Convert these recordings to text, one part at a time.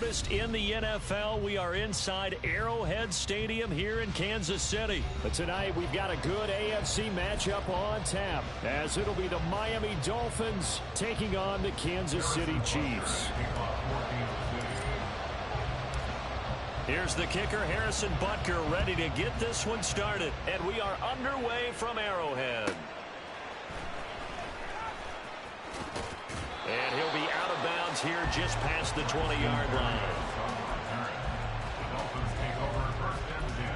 In the NFL, we are inside Arrowhead Stadium here in Kansas City. But tonight, we've got a good AFC matchup on tap, as it'll be the Miami Dolphins taking on the Kansas City Chiefs. Here's the kicker, Harrison Butker, ready to get this one started. And we are underway from Arrowhead. And he'll be out of bounds here just past the 20-yard line. The Dolphins take over first and 10.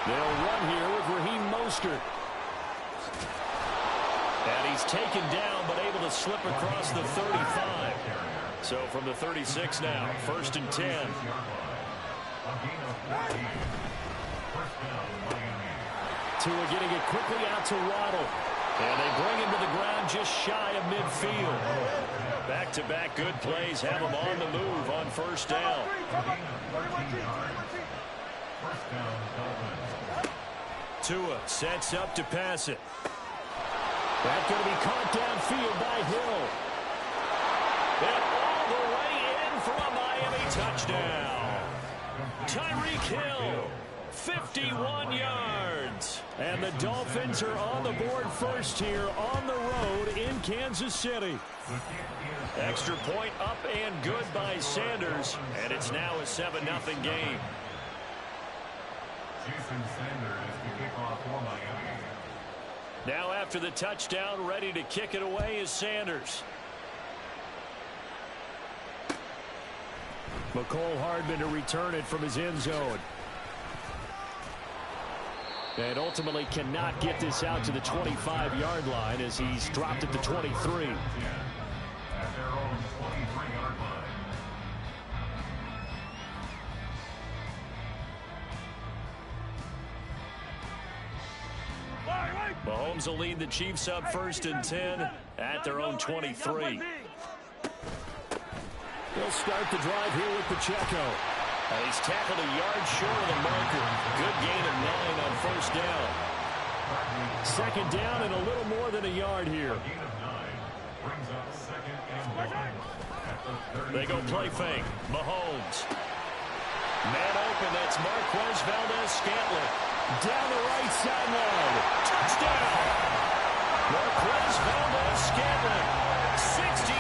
They'll run here with Raheem Mostert. And he's taken down, but able to slip across the 35. So from the 36 now, first and 10. Tua getting it quickly out to Waddle. And they bring him to the ground just shy of midfield. Back-to-back good plays have him on the move on first down. Tua sets up to pass it. That's going to be caught downfield by Hill. And all the way in for a Miami touchdown. Tyreek Hill, 51 yards. And the Dolphins are on the board first here on the road in Kansas City. Extra point up and good by Sanders. And it's now a 7-0 game. Jason Sanders to kick off for Miami. Now after the touchdown, ready to kick it away is Sanders. McCole Hardman to return it from his end zone. And ultimately cannot get this out to the 25-yard line as he's dropped at the 23. At their own 23-yard line. Mahomes will lead the Chiefs up first and 10 at their own 23. They'll start the drive here with Pacheco. And he's tackled a yard short of the marker. Good gain of 9 on first down. Second down and a little more than a yard here. They go play fake. Mahomes. Man open, that's Marquez Valdez-Scantling. Down the right sideline. Touchdown! Marquez Valdez-Scantling. 68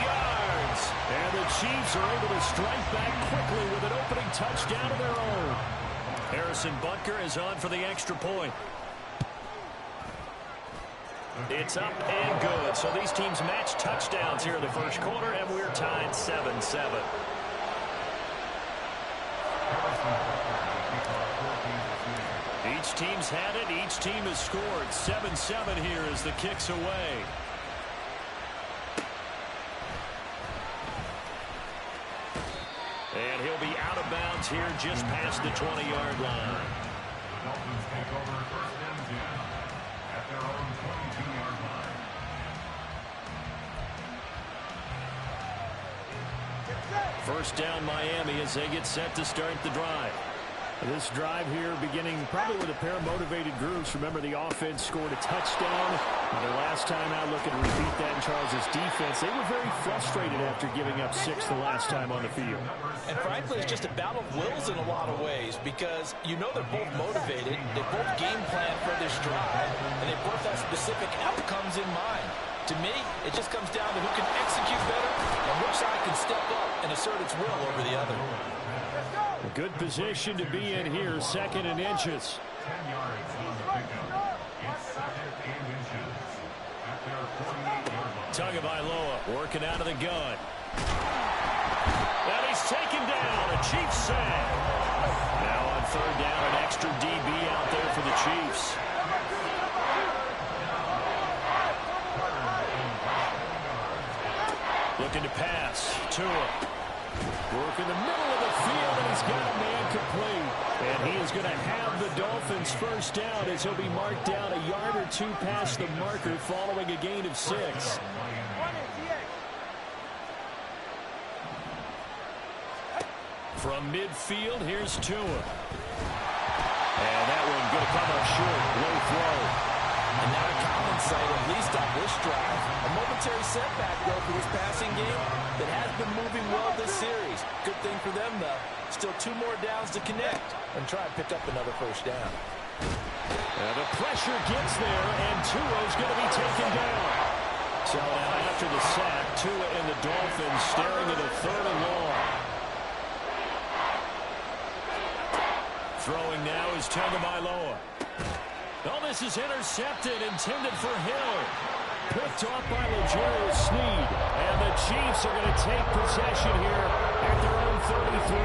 yards. And the Chiefs are able to strike back quickly with an opening touchdown of their own. Harrison Butker is on for the extra point. It's up and good. So these teams match touchdowns here in the first quarter, and we're tied 7-7. Each team's had it. Each team has scored. 7-7 here as the kick's away. And he'll be out of bounds here just past the 20-yard line. The Dolphins take over first and 10 at their own 22-yard line. First down Miami as they get set to start the drive. This drive here beginning probably with a pair of motivated groups. Remember, the offense scored a touchdown. The last time out, looking to repeat that in Charles' defense. They were very frustrated after giving up 6 the last time on the field. And frankly, it's just a battle of wills in a lot of ways because you know they're both motivated. They both game plan for this drive, and they both have specific outcomes in mind. To me, it just comes down to who can execute better and which side can step up and assert its will over the other. Good position to be in here, 2nd and inches. 10 yards on the pickup. It's 2nd and inches at their 48-yard line. Tagovailoa working out of the gun. And he's taken down. A Chiefs sack. Now on 3rd down, an extra DB out there for the Chiefs. Looking to pass. Tua. Work in the middle of the field, and he's got a man complete. And he is going to have the Dolphins first down as he'll be marked down a yard or 2 past the marker following a gain of 6. From midfield, here's Tua. And that one going to come up short. Low throw. And now a common sight, at least on this drive. A momentary setback, though, for this passing game that has been moving well this series. Good thing for them, though. Still 2 more downs to connect and try and pick up another first down. And the pressure gets there, and Tua's going to be taken down. So now after the sack, Tua and the Dolphins staring at a 3rd and long. Throwing now is Tagovailoa. Oh, this is intercepted, intended for Hill. Picked off by L'Jarius Sneed. And the Chiefs are going to take possession here at their own 33.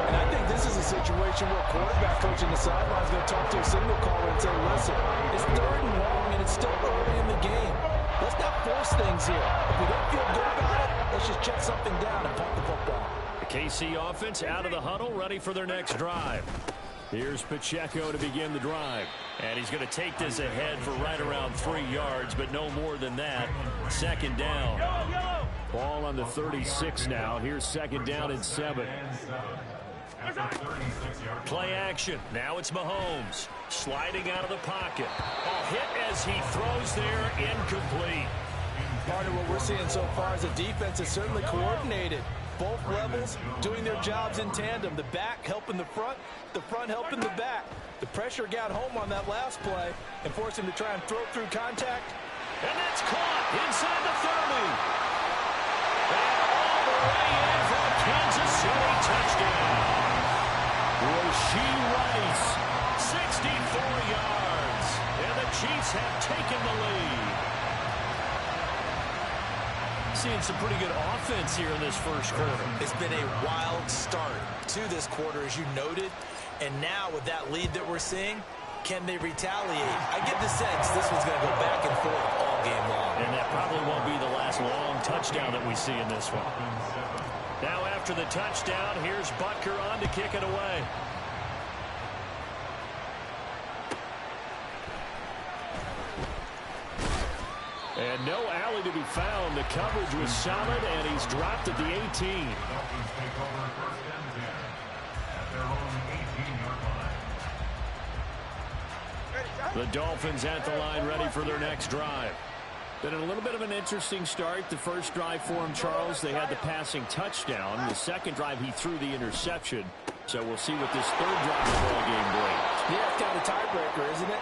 And I think this is a situation where a quarterback coach in the sideline is going to talk to a signal caller and say, listen, it's 3rd and long, and it's still early in the game. Let's not force things here. If we don't feel good about it, let's just check something down and pump the football. The KC offense out of the huddle, ready for their next drive. Here's Pacheco to begin the drive. And he's going to take this ahead for right around 3 yards, but no more than that. 2nd down. Ball on the 36 now. Here's 2nd down and 7. Play action. Now it's Mahomes. Sliding out of the pocket. A hit as he throws there, incomplete. Part of what we're seeing so far is the defense is certainly coordinated. Both levels doing their jobs in tandem. The back helping the front helping the back. The pressure got home on that last play and forced him to try and throw through contact. And that's caught inside the 30. And all the way in for a Kansas City touchdown. Rashee Rice, 64 yards. And the Chiefs have taken the lead. Seeing some pretty good offense here in this first quarter. It's been a wild start to this quarter, as you noted. And now with that lead that we're seeing, can they retaliate? I get the sense this one's going to go back and forth all game long. And that probably won't be the last long touchdown that we see in this one. Now after the touchdown, here's Butker on to kick it away. And no alley to be found. The coverage was solid, and he's dropped at the 18. Dolphins take over 1st and 10 at their own 18-yard line. The Dolphins at the line, ready for their next drive. Been a little bit of an interesting start. The first drive for him, Charles, they had the passing touchdown. The second drive, he threw the interception. So we'll see what this 3rd drive of the ball game brings. Yeah, it's kind of a tiebreaker, isn't it?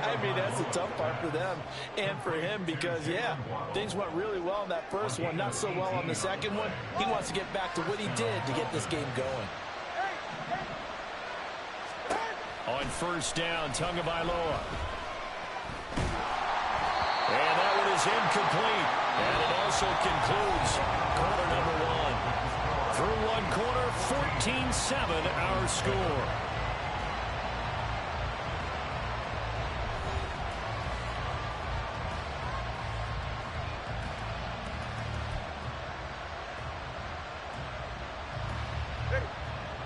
I mean, that's the tough part for them and for him because, yeah, things went really well in that first one, not so well on the second one. He wants to get back to what he did to get this game going. On 1st down, Tagovailoa. And that one is incomplete. And it also concludes quarter number 1. Through one quarter, 14-7 our score.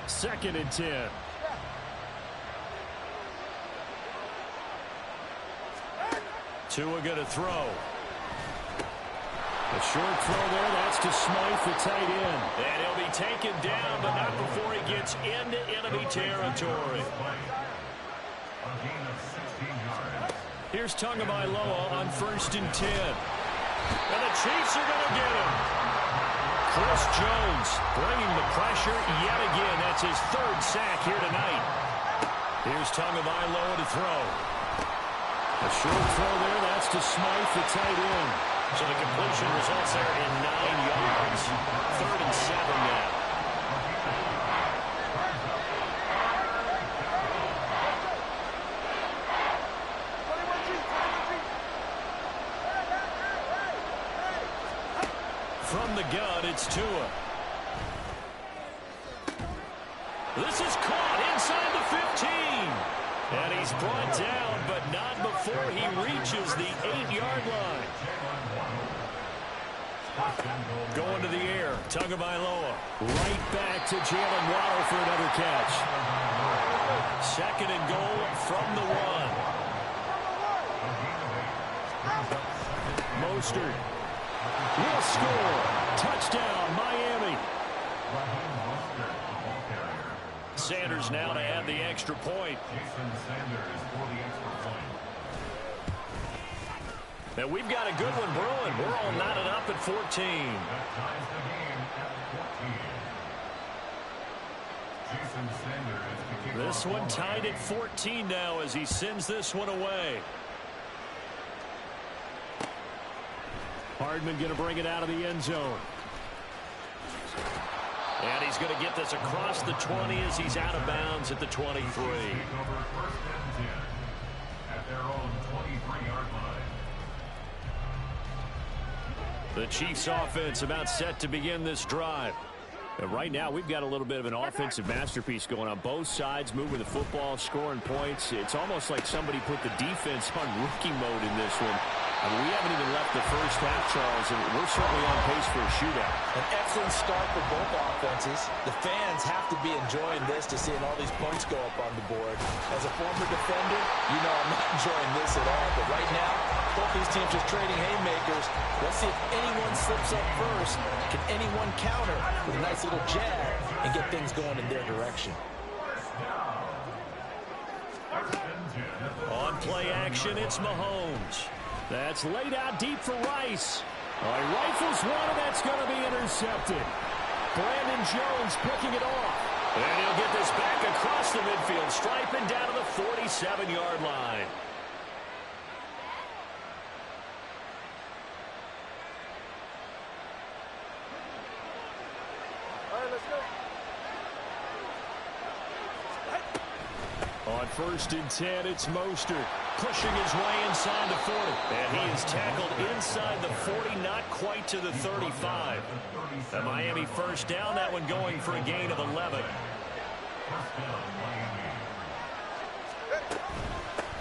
Second and 10. Tua going to throw. A short throw there. That's to Smythe, the tight end. And he'll be taken down, but not before he gets into enemy territory. Here's Tagovailoa on 1st and 10. And the Chiefs are going to get him. Chris Jones bringing the pressure yet again. That's his 3rd sack here tonight. Here's Tagovailoa to throw. A short throw there. That's to Smythe, the tight end. So the completion results there in 9 yards. 3rd and 7 now. From the gun, it's Tua. This is caught inside the 15. And he's brought down, but not before he reaches the 8-yard line. Going to the air, Tagovailoa. Right back to Jalen Waddle for another catch. Second and goal from the 1. Mostert will score. Touchdown, Miami. Sanders now to add the extra point. And we've got a good one brewing. We're all knotted up at 14. This one tied at 14 now as he sends this one away. Hardman going to bring it out of the end zone. And he's going to get this across the 20 as he's out of bounds at the 23. The Chiefs offense about set to begin this drive. And right now we've got a little bit of an offensive masterpiece going on. Both sides moving the football, scoring points. It's almost like somebody put the defense on rookie mode in this one. I mean, we haven't even left the first half, Charles, and we're certainly on pace for a shootout. An excellent start for both offenses. The fans have to be enjoying this to seeing all these points go up on the board. As a former defender, you know I'm not enjoying this at all. But right now, both these teams just trading haymakers. Let's see if anyone slips up first. Can anyone counter with a nice little jab and get things going in their direction? On play action, it's Mahomes. That's laid out deep for Rice. He rifles one, and that's going to be intercepted. Brandon Jones picking it off. And he'll get this back across the midfield, striping down to the 47-yard line. All right, let's go. On first and 10, it's Mostert pushing his way inside the 40. And he is tackled inside the 40, not quite to the 35. The Miami first down, that one going for a gain of 11.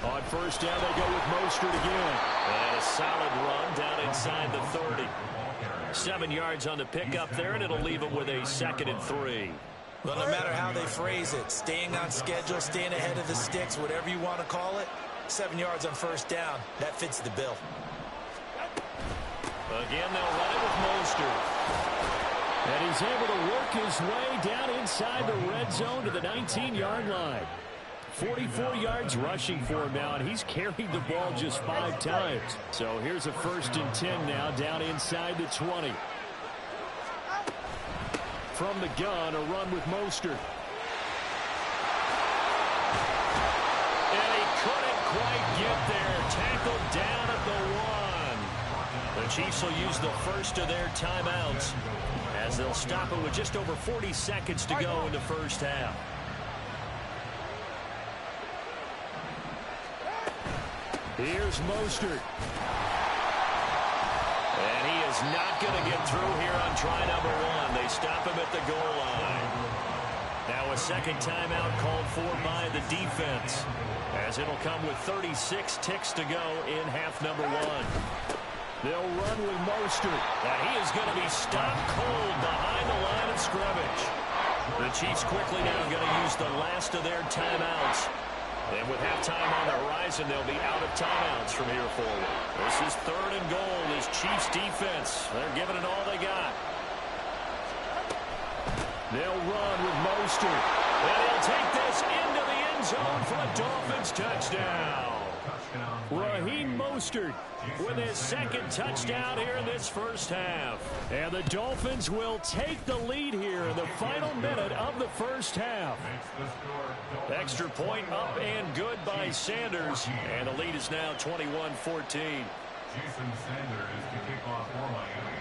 On first down, they go with Mostert again. And a solid run down inside the 30. 7 yards on the pickup there, and it'll leave him with a 2nd and 3. Well, no matter how they phrase it, staying on schedule, staying ahead of the sticks, whatever you want to call it, 7 yards on first down, that fits the bill. Again, they'll run it with Mostert. And he's able to work his way down inside the red zone to the 19-yard line. 44 yards rushing for him now, and he's carried the ball just 5 times. So here's a first and 10 now, down inside the 20. From the gun, a run with Mostert. And he couldn't quite get there. Tackled down at the 1. The Chiefs will use the first of their timeouts as they'll stop it with just over 40 seconds to go in the first half. Here's Mostert. And he is not going to get through here on try number 1. They stop him at the goal line. Now a second timeout called for by the defense, as it'll come with 36 ticks to go in half number 1. They'll run with Mostert. And he is going to be stopped cold behind the line of scrimmage. The Chiefs quickly now going to use the last of their timeouts. And with halftime on the horizon, they'll be out of timeouts from here forward. This is 3rd and goal. This Chiefs defense, they're giving it all they got. They'll run with Mostert. And he'll take this into the end zone for a Dolphins touchdown. Raheem Mostert with his 2nd touchdown here in this first half. And the Dolphins will take the lead here in the final minute of the first half. Extra point up and good by Sanders. And the lead is now 21-14. Jason Sanders to kick off for Miami.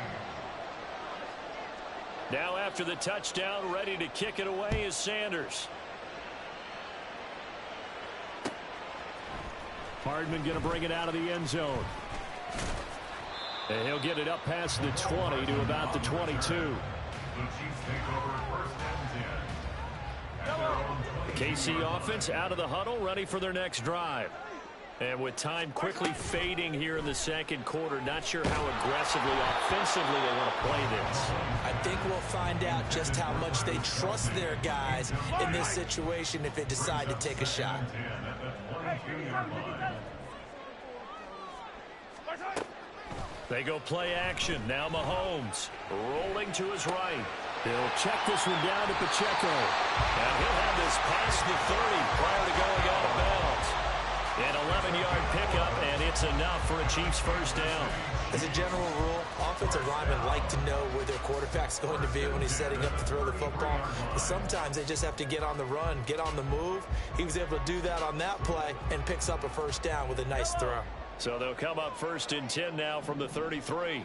Now after the touchdown, ready to kick it away is Sanders. Hardman going to bring it out of the end zone. And he'll get it up past the 20 to about the 22. The Chiefs take over first and 10. At their own 20. KC offense out of the huddle, ready for their next drive. And with time quickly fading here in the second quarter, not sure how aggressively, offensively they want to play this. I think we'll find out just how much they trust their guys in this situation if they decide to take a shot. They go play action. Now Mahomes rolling to his right. He'll check this one down to Pacheco. And he'll have this past the 30 prior to going out of bounds. An 11-yard pickup, and it's enough for a Chiefs first down. As a general rule, offensive linemen like to know where their quarterback's going to be when he's setting up to throw the football. But sometimes they just have to get on the run, get on the move. He was able to do that on that play and picks up a first down with a nice throw. So they'll come up first and 10 now from the 33.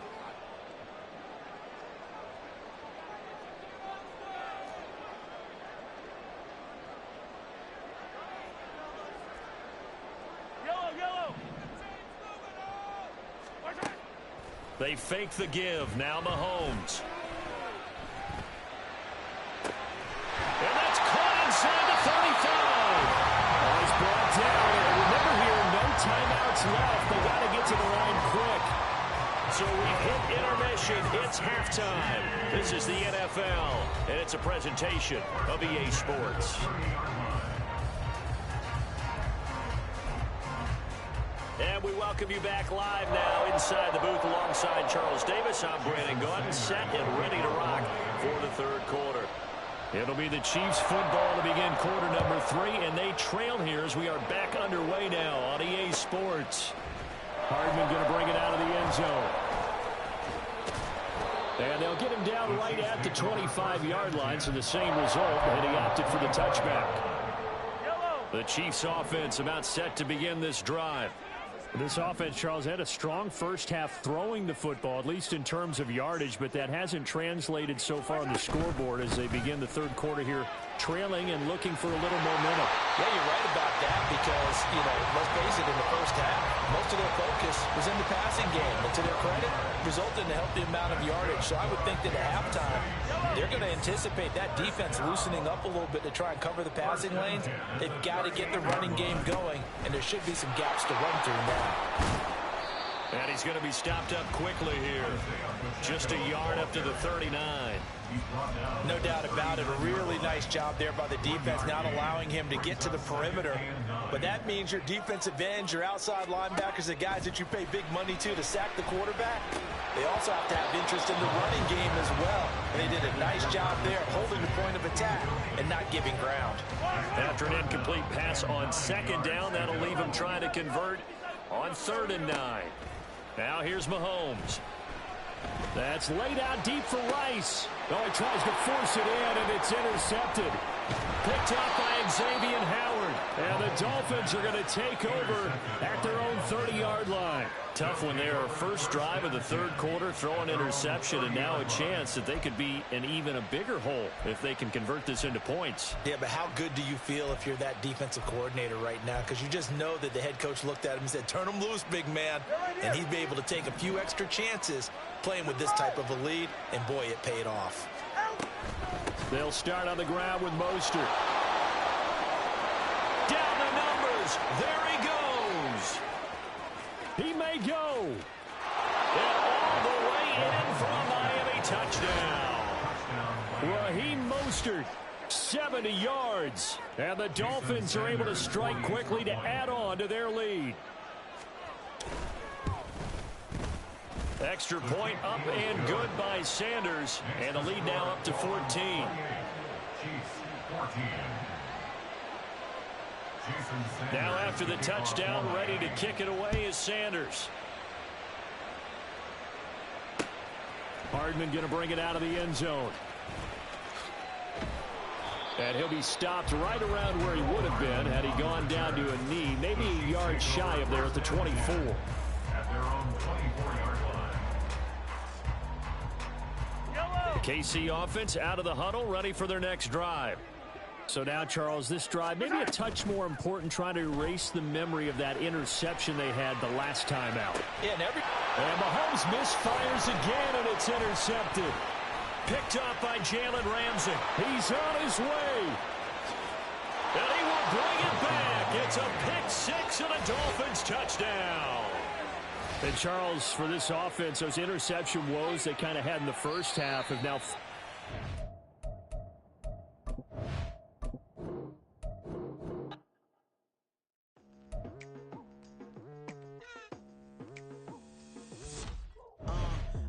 They fake the give. Now Mahomes. And that's caught inside the 35. Oh, he's brought down. Remember here, no timeouts left. They got to get to the line quick. So we've hit intermission. It's halftime. This is the NFL, and it's a presentation of EA Sports. And we welcome you back live now inside the booth alongside Charles Davis. I'm Brandon Gaudin, set and ready to rock for the third quarter. It'll be the Chiefs football to begin quarter number 3, and they trail here as we are back underway now on EA Sports. Hardman going to bring it out of the end zone. And they'll get him down right at the 25-yard line, so the same result, and he opted for the touchback. The Chiefs offense about set to begin this drive. This offense, Charles, had a strong first half throwing the football, at least in terms of yardage, but that hasn't translated so far on the scoreboard as they begin the third quarter here, trailing and looking for a little momentum. Yeah, you're right about that because, let's face it, in the first half, most of their focus was in the passing game. And to their credit, resulted in a healthy amount of yardage. So I would think that at halftime, they're going to anticipate that defense loosening up a little bit to try and cover the passing lanes. They've got to get the running game going, and there should be some gaps to run through now. And he's going to be stopped up quickly here. Just a yard up to the 39. No doubt about it. A really nice job there by the defense, not allowing him to get to the perimeter. But that means your defensive ends, your outside linebackers, the guys that you pay big money to sack the quarterback, they also have to have interest in the running game as well. And they did a nice job there holding the point of attack and not giving ground. After an incomplete pass on second down, that'll leave him trying to convert on 3rd and 9. Now here's Mahomes. That's laid out deep for Rice. Oh, he tries to force it in, and it's intercepted. Picked up by Xavier Howard. And the Dolphins are going to take over at their own 30-yard line. Tough one there. First drive of the third quarter, throw an interception, and now a chance that they could be in even a bigger hole if they can convert this into points. Yeah, but how good do you feel if you're that defensive coordinator right now? Because you just know that the head coach looked at him and said, turn him loose, big man. And he'd be able to take a few extra chances playing with this type of a lead, and boy, it paid off. They'll start on the ground with Mostert. Down the numbers. There he goes. He may go. And all the way in for a Miami touchdown. Raheem Mostert, 70 yards. And the Dolphins are able to strike quickly to add on to their lead. Extra point up and good by Sanders. And the lead now up to 14. Now after the touchdown, ready to kick it away is Sanders. Hardman going to bring it out of the end zone. And he'll be stopped right around where he would have been had he gone down to a knee, maybe a yard shy of there at the 24. At their own 24-yard line. The KC offense out of the huddle, ready for their next drive. So now, Charles, this drive maybe a touch more important, trying to erase the memory of that interception they had the last time out. Yeah, and Mahomes misfires again, and it's intercepted. Picked up by Jalen Ramsey. He's on his way. And he will bring it back. It's a pick six and a Dolphins touchdown. And, Charles, for this offense, those interception woes they kind of had in the first half have now...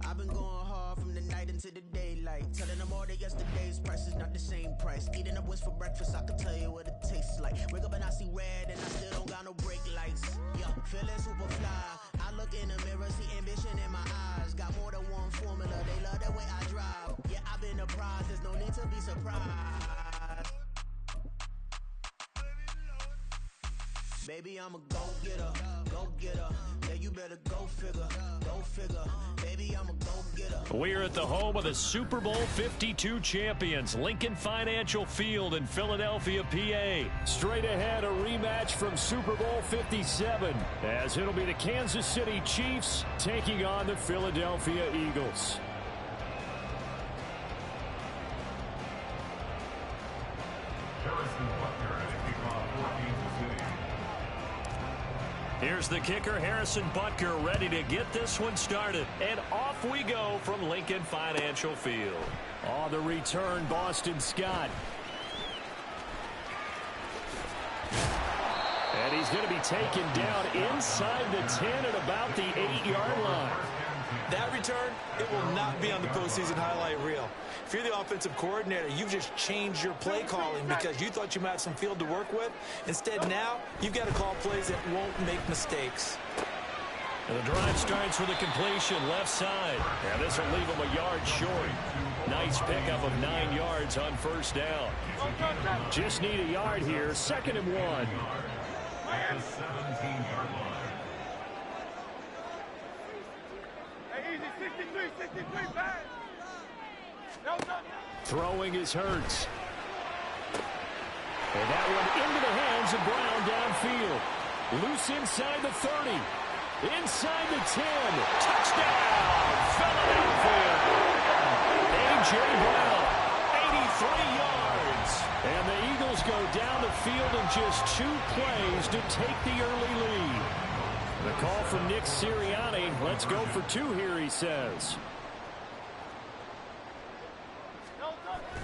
I've been going hard from the night into the daylight. Telling them all that yesterday's price is not the same price. Eating up what's for breakfast, I can tell you what it tastes like. Wake up and I see red and I still don't got no brake lights. Yeah, feeling super fly. I look in the mirror, see ambition in my eyes. Got more than one formula, they love the way I drive. Yeah, I've been apprised, there's no need to be surprised. Baby, I'm a go-getter, go-getter. Yeah, you better go figure, go figure. Baby, I'm a go-getter. We're at the home of the Super Bowl 52 champions, Lincoln Financial Field in Philadelphia, PA. Straight ahead, a rematch from Super Bowl 57, as it'll be the Kansas City Chiefs taking on the Philadelphia Eagles. Here's the kicker, Harrison Butker, ready to get this one started. And off we go from Lincoln Financial Field. On the return, Boston Scott. And he's going to be taken down inside the 10 at about the 8-yard line. That return, it will not be on the postseason highlight reel. If you're the offensive coordinator, you've just changed your play calling because you thought you might have some field to work with. Instead, now, you've got to call plays that won't make mistakes. And the drive starts with a completion left side. And this will leave him a yard short. Nice pickup of 9 yards on first down. Just need a yard here, 2nd and 1. At the 17-yard line. Throwing is Hurts. And that one into the hands of Brown downfield. Loose inside the 30. Inside the 10. Touchdown, Philadelphia. A.J. Brown, 83 yards. And the Eagles go down the field in just 2 plays to take the early lead. The call from Nick Sirianni. Let's go for 2 here, he says.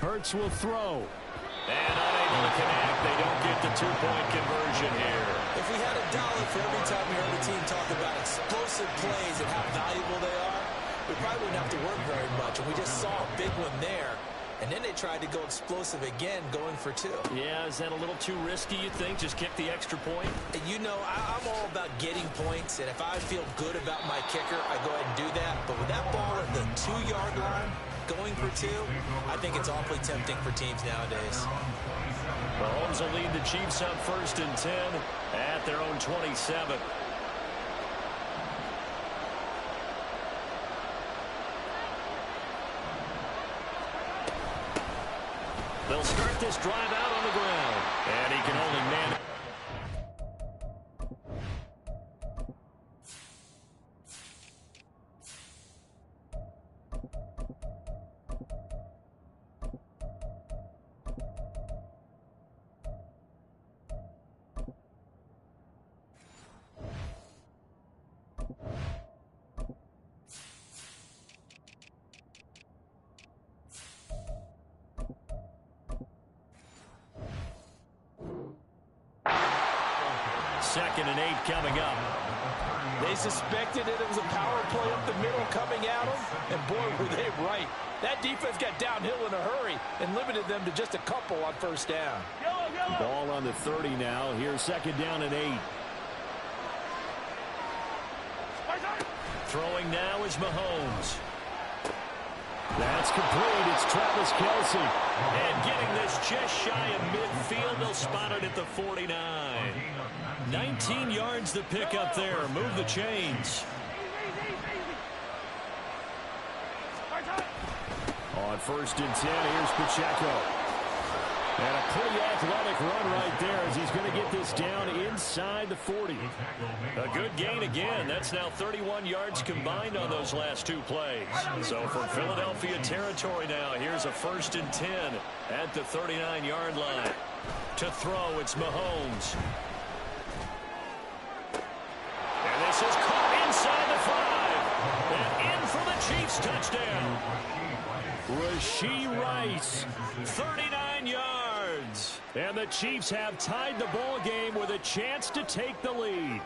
Hurts will throw. And unable to connect. They don't get the 2-point conversion here. If we had $1 for every time we heard a team talk about explosive plays and how valuable they are, we probably wouldn't have to work very much. And we just saw a big one there. And then they tried to go explosive again, going for 2. Yeah, is that a little too risky, you think? Just kick the extra point? And you know, I'm all about getting points. And if I feel good about my kicker, I go ahead and do that. But with that ball at the 2-yard line, going for 2, I think it's awfully tempting for teams nowadays. Mahomes will lead the Chiefs on 1st and 10 at their own 27. They'll start this drive out on the ground, and he can only manage. Second and 8 coming up. They suspected it was a power play up the middle coming at them, and boy, were they right. That defense got downhill in a hurry and limited them to just a couple on first down. Ball on the 30 now. Here's 2nd down and 8. Throwing now is Mahomes. That's complete. It's Travis Kelce. And getting this just shy of midfield. They'll spot it at the 49. 19 yards the pick up there. Move the chains. On 1st and 10, here's Pacheco. And a pretty athletic run right there as he's going to get this down inside the 40. A good gain again. That's now 31 yards combined on those last two plays. So from Philadelphia territory now, here's a 1st and 10 at the 39-yard line. To throw, it's Mahomes. And this is caught inside the 5. And in for the Chiefs touchdown. Rashee Rice, 39 yards. And the Chiefs have tied the ball game with a chance to take the lead.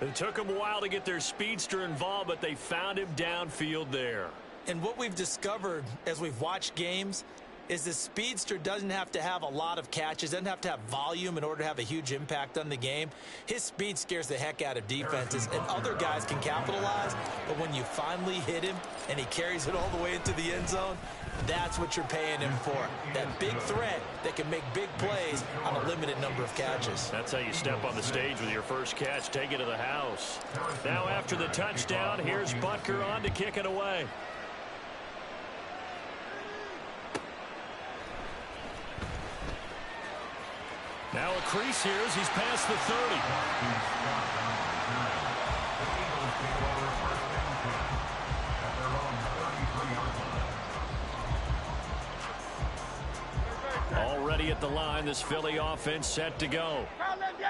It took them a while to get their speedster involved, but they found him downfield there. And what we've discovered as we've watched games is the speedster doesn't have to have a lot of catches, doesn't have to have volume in order to have a huge impact on the game. His speed scares the heck out of defenses, and other guys can capitalize, but when you finally hit him and he carries it all the way into the end zone, that's what you're paying him for. That big threat that can make big plays on a limited number of catches. That's how you step on the stage with your first catch, take it to the house. Now after the touchdown, here's Butker on to kick it away. Now a crease here as he's past the 30. Already at the line, this Philly offense set to go.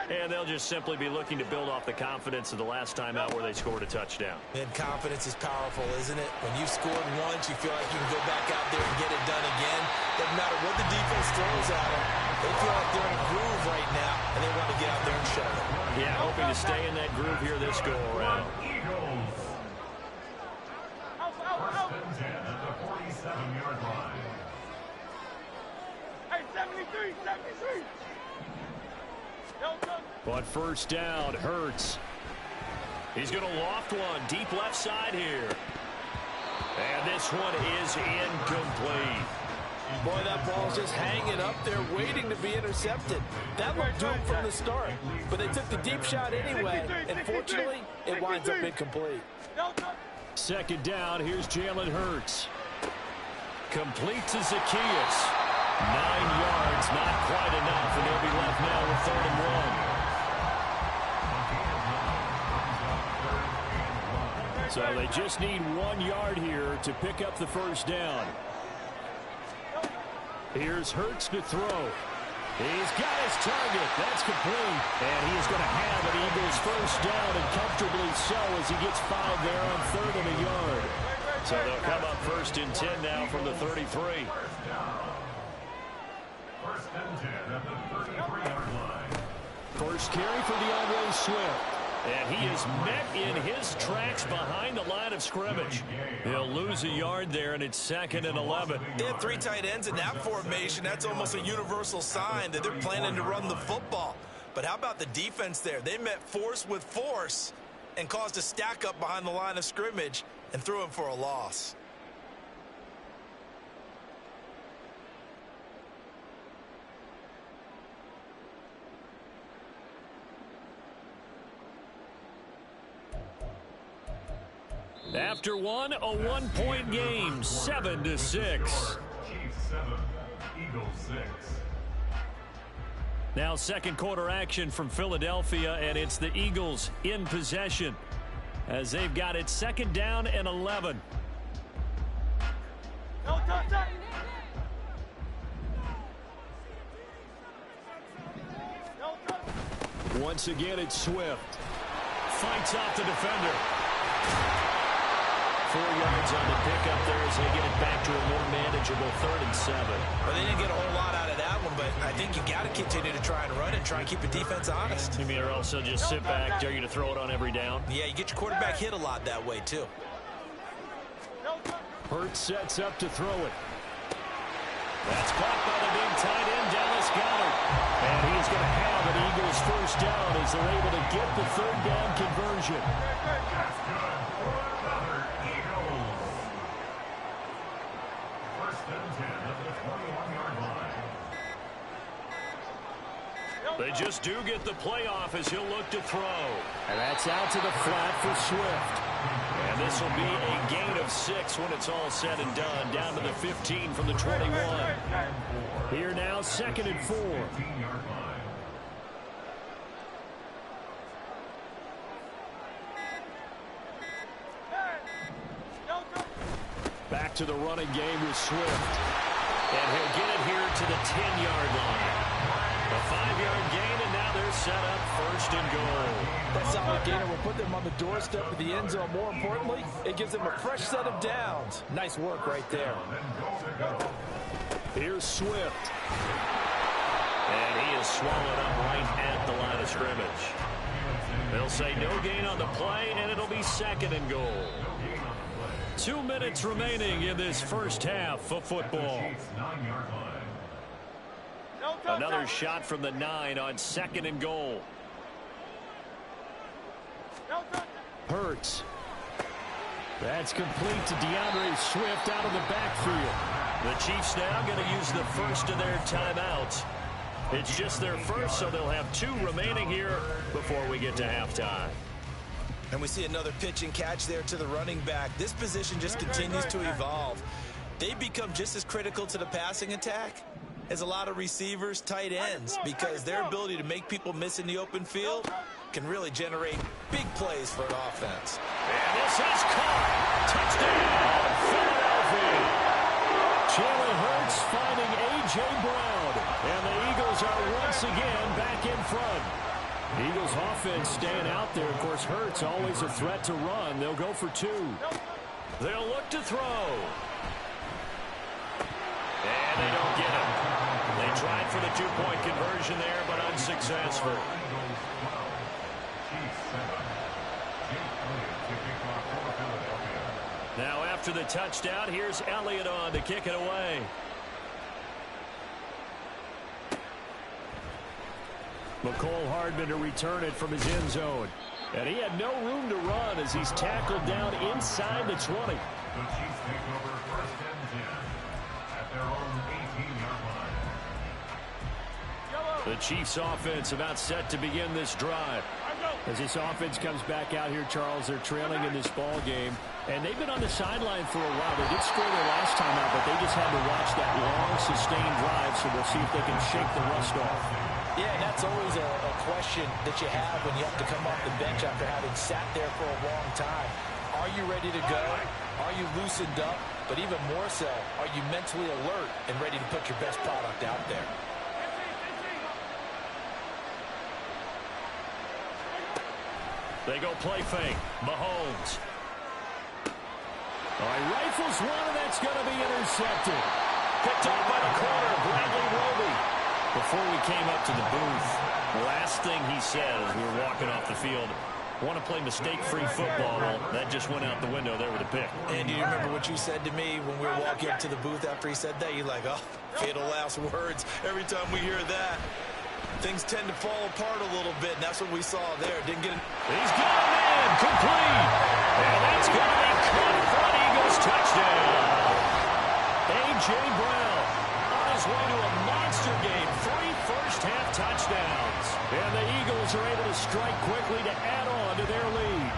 And they'll just simply be looking to build off the confidence of the last time out where they scored a touchdown. And confidence is powerful, isn't it? When you've scored once, you feel like you can go back out there and get it done again. Doesn't matter what the defense throws at them. They feel like they're in a groove right now, and they want to get out there and show it. Yeah, hoping to stay in that groove here this go-around. First and 10 at the 47-yard line. Hey, 73, 73. But first down, Hurts. He's going to loft one deep left side here. And this one is incomplete. Boy, that ball's just hanging up there waiting to be intercepted. That looked doomed from the start, but they took the deep shot anyway, and fortunately, it winds up incomplete. Second down, here's Jalen Hurts. Complete to Zacchaeus. 9 yards, not quite enough, and they'll be left now with 3rd and 1. So they just need 1 yard here to pick up the first down. Here's Hurts to throw. He's got his target. That's complete. And he is going to have an Eagles first down, and comfortably so as he gets 5 there on 3rd and a yard. So they'll come up 1st and 10 now from the 33. First and 10 at the 33-yard line. First carry for DeAndre Swift. And he is met in his tracks behind the line of scrimmage. He'll lose a yard there, and it's 2nd and 11. They have 3 tight ends in that formation. That's almost a universal sign that they're planning to run the football. But how about the defense there? They met force with force and caused a stack up behind the line of scrimmage and threw him for a loss. After one, a 1-point game, 7-6. Chiefs 7, Eagles 6. Now second quarter action from Philadelphia, and it's the Eagles in possession as they've got it 2nd down and 11. Once again, it's Swift. Fights off the defender. 4 yards on the pickup there as they get it back to a more manageable 3rd and 7. Well, they didn't get a whole lot out of that one, but I think you got to continue to try and run and try and keep the defense honest. You mean, or else they'll just sit back, dare you to throw it on every down? Yeah, you get your quarterback hit a lot that way, too. Hurts sets up to throw it. That's caught by the big tight end, Dallas Goedert. And he's going to have an Eagles first down as they're able to get the 3rd down conversion. That's good for another Eagles. First and 10 at the 21-yard line. They just do get the playoff as he'll look to throw. And that's out to the flat for Swift. And this will be a gain of 6 when it's all said and done, down to the 15 from the 21. Here now, 2nd and 4. Back to the running game with Swift. And he'll get it here to the 10-yard line. A 5-yard gain, and now they're set up 1st and goal. That solid gainer will put them on the doorstep of the end zone. More importantly, it gives them a fresh set of downs. Nice work right there. Here's Swift. And he is swallowed up right at the line of scrimmage. They'll say no gain on the play, and it'll be 2nd and goal. 2 minutes remaining in this first half of football. Another shot from the 9 on 2nd and goal. Hurts. That's complete to DeAndre Swift out of the backfield. The Chiefs now going to use the first of their timeouts. It's just their first, so they'll have 2 remaining here before we get to halftime. And we see another pitch and catch there to the running back. This position just continues to evolve. They become just as critical to the passing attack as a lot of receivers, tight ends, because their ability to make people miss in the open field can really generate big plays for an offense. And this is caught. Touchdown, Philadelphia. Jalen Hurts finding A.J. Brown. And the Eagles are once again back in front. Eagles offense staying out there. Of course, Hurts always a threat to run. They'll go for 2. They'll look to throw. And they don't get him. They tried for the 2-point conversion there, but unsuccessful. Now after the touchdown, here's Elliott on to kick it away. McCole Hardman to return it from his end zone. And he had no room to run as he's tackled down inside the 20. The Chiefs take over 1st and 10 at their own 18-yard line. The Chiefs offense about set to begin this drive. As this offense comes back out here, Charles, they're trailing in this ball game. And they've been on the sideline for a while. They did score their last time out, but they just had to watch that long, sustained drive, so we'll see if they can shake the rust off. Yeah, and that's always a question that you have when you have to come off the bench after having sat there for a long time. Are you ready to go? Are you loosened up? But even more so, are you mentally alert and ready to put your best product out there? They go play fake. Mahomes. All right, rifles one, and that's going to be intercepted. Picked off by the corner, Bradley Roby. Before we came up to the booth, the last thing he said as we were walking off the field, want to play mistake-free football. Well, that just went out the window there with a pick. And do you remember what you said to me when we were walking up to the booth after he said that? You're like, oh, fatal last words. Every time we hear that, things tend to fall apart a little bit, and that's what we saw there. Didn't get it. He's got a man, complete. And that's going to be caught for an Eagles touchdown. A.J. Brown on his way to a monster game. 3 first-half touchdowns. And the Eagles are able to strike quickly to add on to their lead.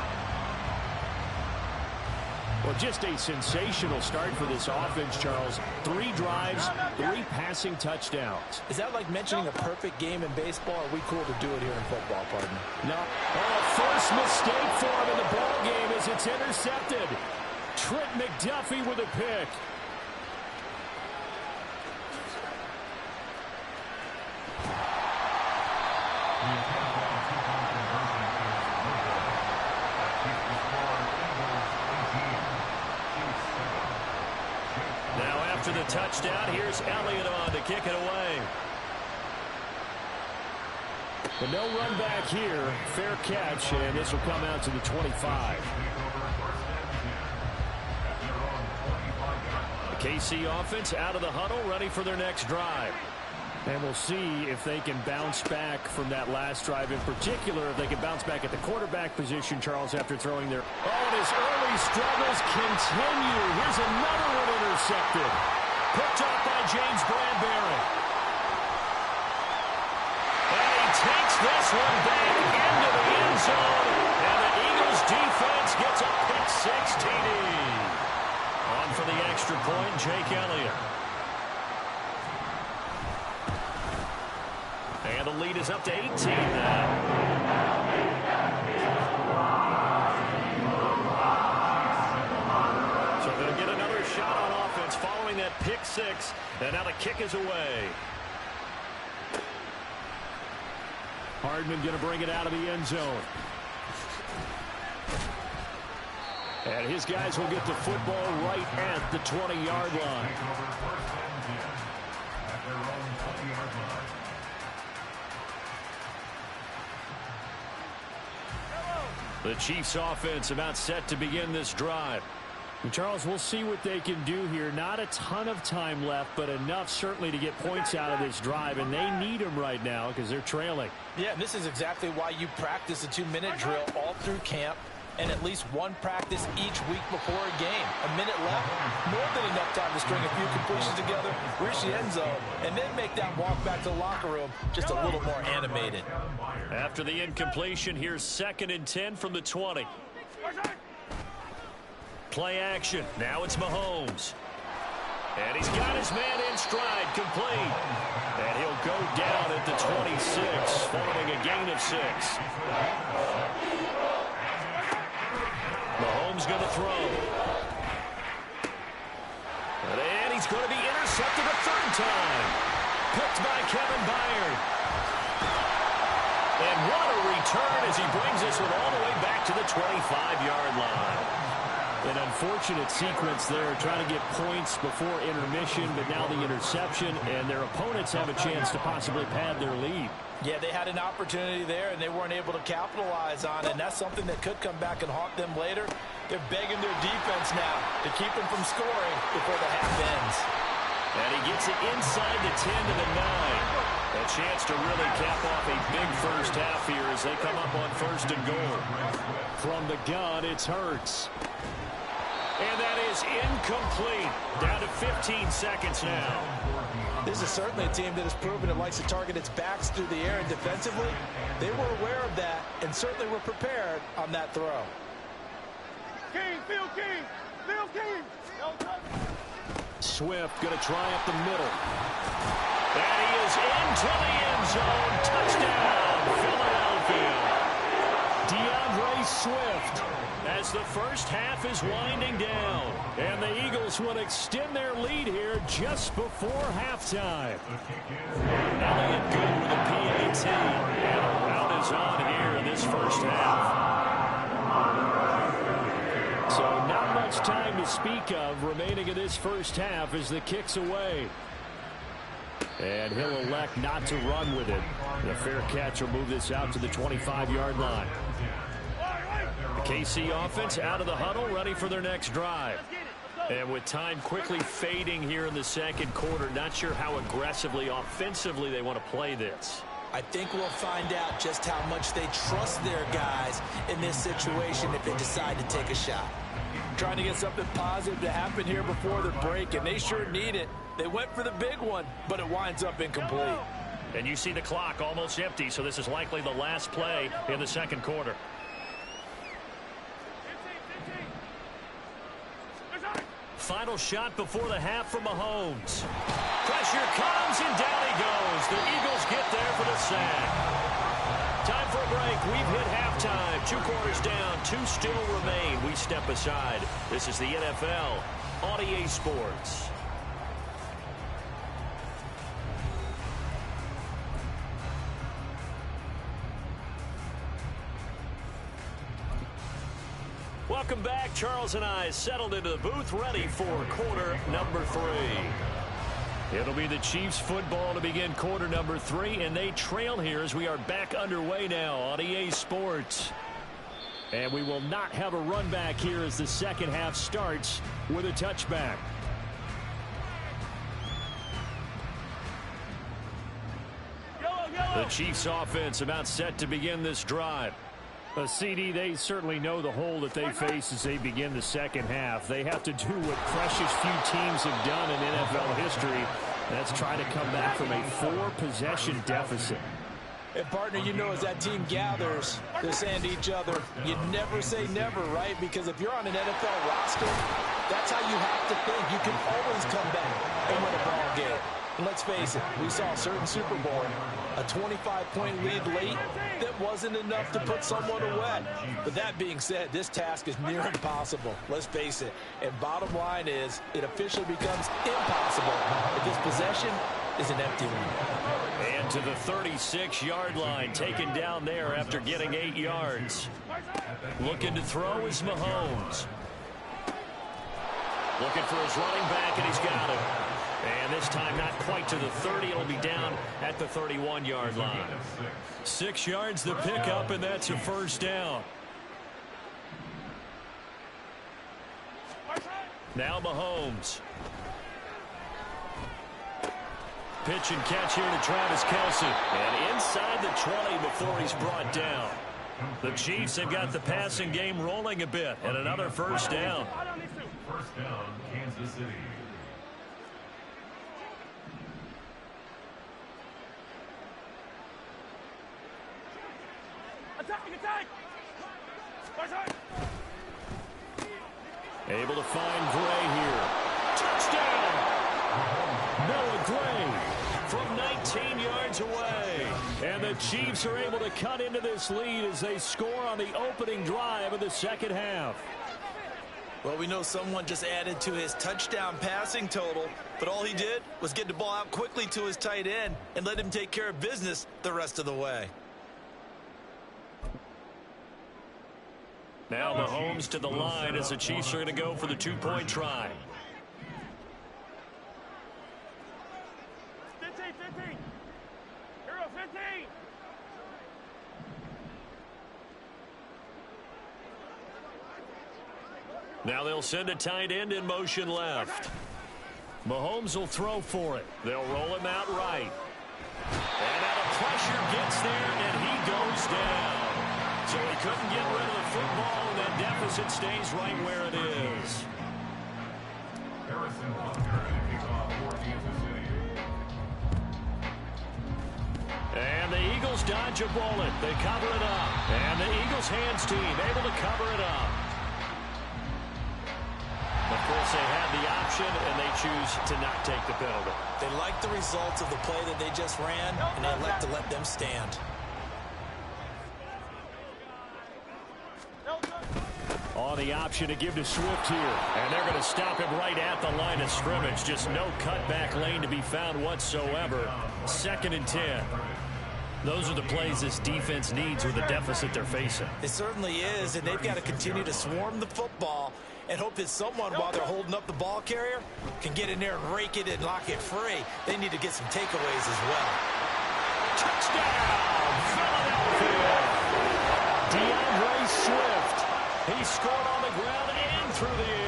Well, just a sensational start for this offense, Charles. 3 drives, 3 passing touchdowns. Is that like mentioning a perfect game in baseball? Or are we cool to do it here in football, partner? No. Oh, first mistake for him in the ball game as it's intercepted. Trent McDuffie with a pick. Now after the touchdown, here's Elliott on to kick it away. But no run back here. Fair catch, and this will come out to the 25. The KC offense out of the huddle, ready for their next drive. And we'll see if they can bounce back from that last drive. In particular, if they can bounce back at the quarterback position, Charles, after throwing their... Oh, and his early struggles continue. Here's another one intercepted. Picked off by James Bradbury. And he takes this one back into the end zone. And the Eagles defense gets a pick-6 TD. On for the extra point, Jake Elliott. And the lead is up to 18 now. So they'll get another shot on offense following that pick-6. And now the kick is away. Hardman going to bring it out of the end zone. And his guys will get the football right at the 20-yard line. The Chiefs offense about set to begin this drive. And Charles, we'll see what they can do here. Not a ton of time left, but enough certainly to get points out of this drive, and they need them right now because they're trailing. Yeah, and this is exactly why you practice a 2-minute drill all through camp and at least one practice each week before a game. A minute left, more than enough time to string a few completions together, reach the end zone, and then make that walk back to the locker room just a little more animated. After the incompletion, here's 2nd and 10 from the 20. Play action. Now it's Mahomes. And he's got his man in stride, complete. And he'll go down at the 26, following a gain of 6. Mahomes going to throw. And he's going to be intercepted a 3rd time. Picked by Kevin Byard. And what a return as he brings this one all the way back to the 25-yard line. An unfortunate sequence there, trying to get points before intermission, but now the interception, and their opponents have a chance to possibly pad their lead. Yeah, they had an opportunity there, and they weren't able to capitalize on it, and that's something that could come back and haunt them later. They're begging their defense now to keep them from scoring before the half ends. And he gets it inside the 10 to the 9. A chance to really cap off a big first half here as they come up on 1st and goal. From the gun, it's Hurts. And that is incomplete. Down to 15 seconds now. This is certainly a team that has proven it likes to target its backs through the air, and defensively, they were aware of that and certainly were prepared on that throw. King, Phil King, Phil King. Swift going to try up the middle. And he is into the end zone. Touchdown, Philadelphia. DeAndre Swift. As the first half is winding down. And the Eagles will extend their lead here just before halftime. Elliott good with a PAT. And a rout is on here in this first half. So not much time to speak of remaining in this first half as the kick's away. And he'll elect not to run with it. The fair catch will move this out to the 25-yard line. KC offense out of the huddle, ready for their next drive. And with time quickly fading here in the 2nd quarter, not sure how aggressively, offensively they want to play this. I think we'll find out just how much they trust their guys in this situation if they decide to take a shot. Trying to get something positive to happen here before the break, and they sure need it. They went for the big one, but it winds up incomplete. And you see the clock almost empty, so this is likely the last play in the 2nd quarter. Final shot before the half from Mahomes. Pressure comes, and down he goes. The Eagles get there for the sack. Time for a break. We've hit halftime. 2 quarters down. 2 still remain. We step aside. This is the NFL on EA Sports. Welcome back. Charles and I settled into the booth, ready for quarter number 3. It'll be the Chiefs football to begin quarter number 3, and they trail here as we are back underway now on EA Sports. And we will not have a run back here as the second half starts with a touchback. The Chiefs offense about set to begin this drive. A CD, they certainly know the hole that they face as they begin the second half. They have to do what precious few teams have done in NFL history. That's try to come back from a 4-possession deficit. And, partner, you know, as that team gathers, they're saying to each other, you never say never, right? Because if you're on an NFL roster, that's how you have to think. You can always come back and win a ball game. And let's face it, we saw a certain Super Bowl, a 25-point lead late that wasn't enough to put someone away. But that being said, this task is near impossible. Let's face it. And bottom line is, it officially becomes impossible if this possession is an empty one. And to the 36-yard line, taken down there after getting 8 yards. Looking to throw is Mahomes. Looking for his running back, and he's got it. And this time not quite to the 30. It'll be down at the 31-yard line. 6 yards the pickup, and that's a first down. Now Mahomes. Pitch and catch here to Travis Kelce. And inside the 20 before he's brought down. The Chiefs have got the passing game rolling a bit. And another first down. First down, Kansas City. Able to find Gray here. Touchdown! Noah Gray from 19 yards away. And the Chiefs are able to cut into this lead as they score on the opening drive of the second half. Well, we know someone just added to his touchdown passing total, but all he did was get the ball out quickly to his tight end and let him take care of business the rest of the way. Now Mahomes to the line as the Chiefs are going to go for the two-point try. 15. Hero 15. Now they'll send a tight end in motion left. Mahomes will throw for it. They'll roll him out right. And now the pressure gets there, and he goes down. So he couldn't get rid of the football, and that deficit stays right where it is. Harrison Butker and kickoff for Kansas City. And the Eagles dodge a bullet. They cover it up. And the Eagles hands team able to cover it up. Of course, they had the option, and they choose to not take the penalty. They like the results of the play that they just ran, and they elect to let them stand. On the option to give to Swift here. And they're going to stop him right at the line of scrimmage. Just no cutback lane to be found whatsoever. 2nd and 10. Those are the plays this defense needs with the deficit they're facing. It certainly is, and they've got to continue to swarm the football and hope that someone, while they're holding up the ball carrier, can get in there and rake it and lock it free. They need to get some takeaways as well. Touchdown, Philadelphia! DeAndre Swift. He scored on the ground and through the